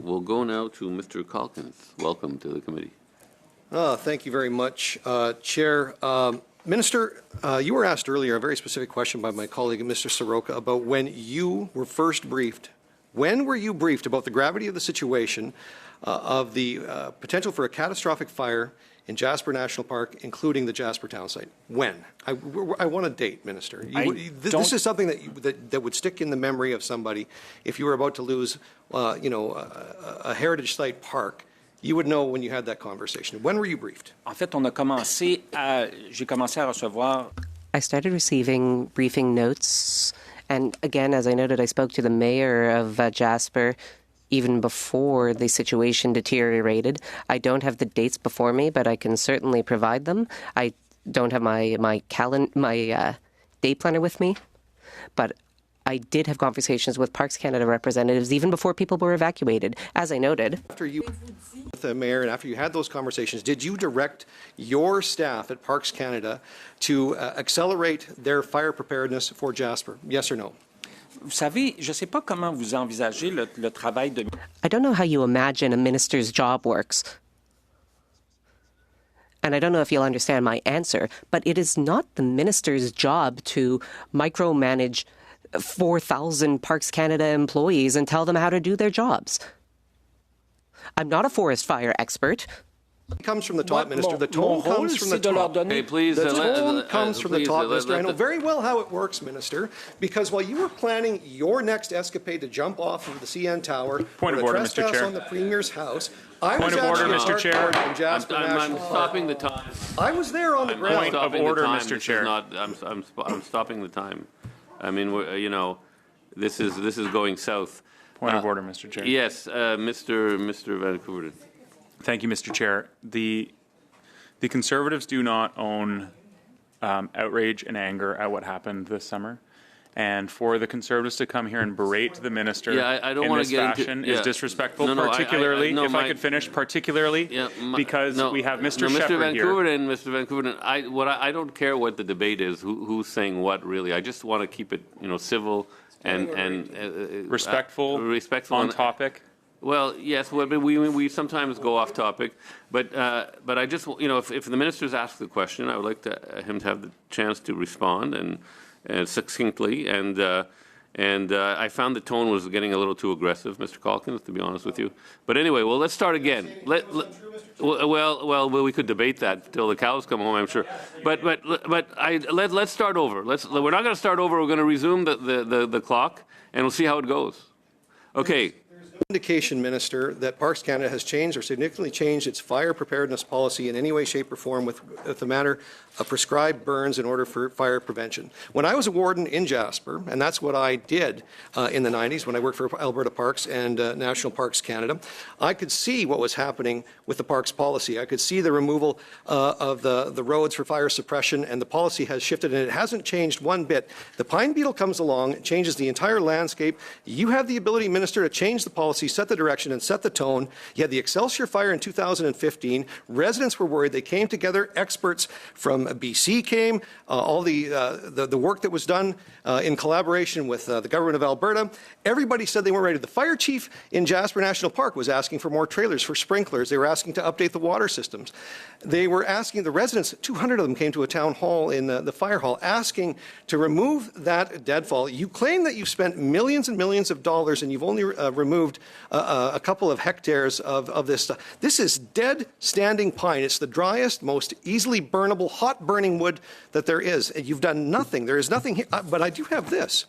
we'll go now to Mr. Calkins. Welcome to the committee. Thank you very much, Chair. Minister, you were asked earlier a very specific question by my colleague, Mr. Soroka, about when you were first briefed. When were you briefed about the gravity of the situation of the potential for a catastrophic fire in Jasper National Park, including the Jasper town site? When? I want a date, Minister. This is something that would stick in the memory of somebody if you were about to lose, a heritage site park. You would know when you had that conversation. When were you briefed? En fait, j'ai commencé à recevoir. I started receiving briefing notes, and again, as I noted, I spoke to the mayor of Jasper even before the situation deteriorated. I don't have the dates before me, but I can certainly provide them. I don't have my day planner with me, but I did have conversations with Parks Canada representatives even before people were evacuated, as I noted. After you with the mayor and after you had those conversations, did you direct your staff at Parks Canada to accelerate their fire preparedness for Jasper? Yes or no? Vous savez, je ne sais pas comment vous envisagez le travail de. I don't know how you imagine a minister's job works. And I don't know if you'll understand my answer, but it is not the minister's job to micromanage 4,000 Parks Canada employees and tell them how to do their jobs. I'm not a forest fire expert. It comes from the top, Minister. The tone comes from the top. Hey, please, the tone comes from the top, Minister. I know very well how it works, Minister, because while you were planning your next escapade to jump off of the CN Tower Point of order, Mr. Chair. on the Premier's house, I was Point of order, Mr. Chair. In Jasper I'm stopping the time. I was there on the ground. Point of order, Mr. Chair. I'm stopping the time. I mean, this is going south. Point of order, Mr. Chair. Yes, Mr. Vancouver. Thank you, Mr. Chair. The Conservatives do not own outrage and anger at what happened this summer. And for the Conservatives to come here and berate the minister I don't in want this to get fashion into, is disrespectful, No, particularly, I if I could finish, particularly because we have Mr. Shepherd here. Mr. Vancouver, I don't care what the debate is, who's saying what, really. I just want to keep it, civil and respectful on topic. Well, yes, but we sometimes go off topic, but I just, if the minister's asked the question, I would like him to have the chance to respond and succinctly, and I found the tone was getting a little too aggressive, Mr. Calkins, to be honest with you. But anyway, well, let's start again. Well, we could debate that till the cows come home, I'm sure. But let's start over. We're not going to start over. We're going to resume the clock, and we'll see how it goes. Okay. Indication, Minister, that Parks Canada has changed or significantly changed its fire preparedness policy in any way, shape, or form with the matter of prescribed burns in order for fire prevention. When I was a warden in Jasper, and that's what I did in the 90s when I worked for Alberta Parks and National Parks Canada, I could see what was happening with the parks policy. I could see the removal of the roads for fire suppression, and the policy has shifted, and it hasn't changed one bit. The pine beetle comes along, it changes the entire landscape. You have the ability, Minister, to change the policy, set the direction, and set the tone. You had the Excelsior fire in 2015. Residents were worried. They came together. Experts from BC came. All the work that was done in collaboration with the government of Alberta. Everybody said they weren't ready. The fire chief in Jasper National Park was asking for more trailers for sprinklers. They were asking to update the water systems. They were asking the residents, 200 of them came to a town hall in the fire hall, asking to remove that deadfall. You claim that you've spent millions and millions of dollars and you've only removed a couple of hectares of this stuff. This is dead standing pine. It's the driest, most easily burnable, hot burning wood that there is. And you've done nothing. There is nothing here. But I do have this.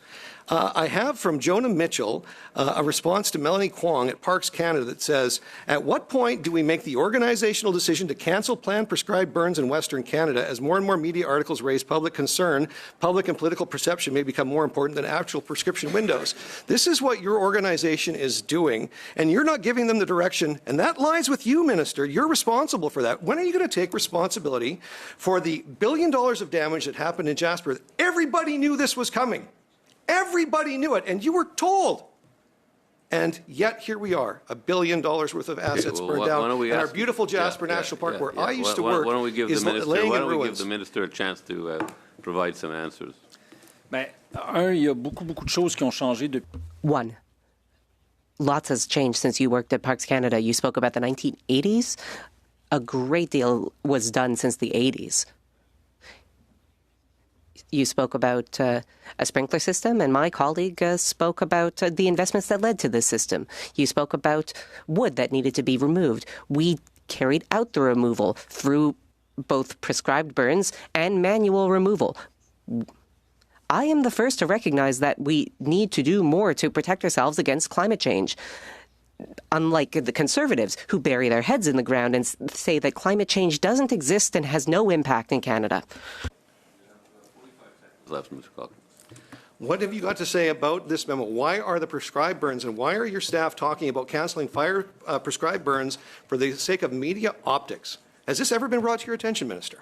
I have from Jonah Mitchell a response to Melanie Kwong at Parks Canada that says, at what point do we make the organizational decision to cancel planned prescribed burns in Western Canada as more and more media articles raise public concern, public and political perception may become more important than actual prescription windows? This is what your organization is doing, and you're not giving them the direction, and that lies with you, Minister. You're responsible for that. When are you going to take responsibility for the $1 billion of damage that happened in Jasper? Everybody knew this was coming. Everybody knew it, and you were told. And yet here we are, $1 billion worth of assets burned down, and our beautiful Jasper National Park, where I used to work, why don't we give is laying in ruins. Why don't we give the minister a chance to provide some answers? Il y a beaucoup de choses qui ont changé depuis. One, lots has changed since you worked at Parks Canada. You spoke about the 1980s. A great deal was done since the 80s. You spoke about a sprinkler system, and my colleague spoke about the investments that led to this system. You spoke about wood that needed to be removed. We carried out the removal through both prescribed burns and manual removal. I am the first to recognize that we need to do more to protect ourselves against climate change. Unlike the Conservatives, who bury their heads in the ground and say that climate change doesn't exist and has no impact in Canada. Left, Mr. Calkins. What have you got to say about this memo? Why are the prescribed burns, and why are your staff talking about canceling fire prescribed burns for the sake of media optics? Has this ever been brought to your attention, Minister?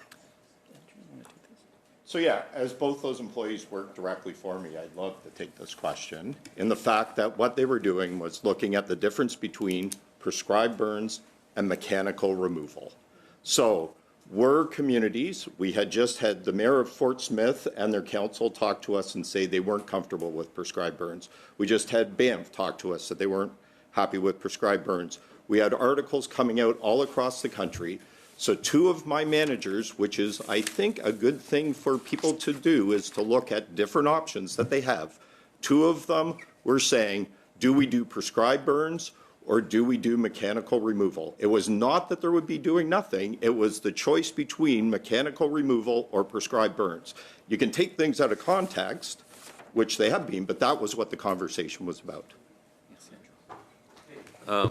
So yeah, as both those employees work directly for me, I'd love to take this question in the fact that what they were doing was looking at the difference between prescribed burns and mechanical removal. So we're communities. We had just had the mayor of Fort Smith and their council talk to us and say they weren't comfortable with prescribed burns. We just had Banff talk to us that they weren't happy with prescribed burns. We had articles coming out all across the country. So two of my managers, which is, I think, a good thing for people to do, is to look at different options that they have. Two of them were saying, do we do prescribed burns or do we do mechanical removal? It was not that there would be doing nothing. It was the choice between mechanical removal or prescribed burns. You can take things out of context, which they have been, but that was what the conversation was about.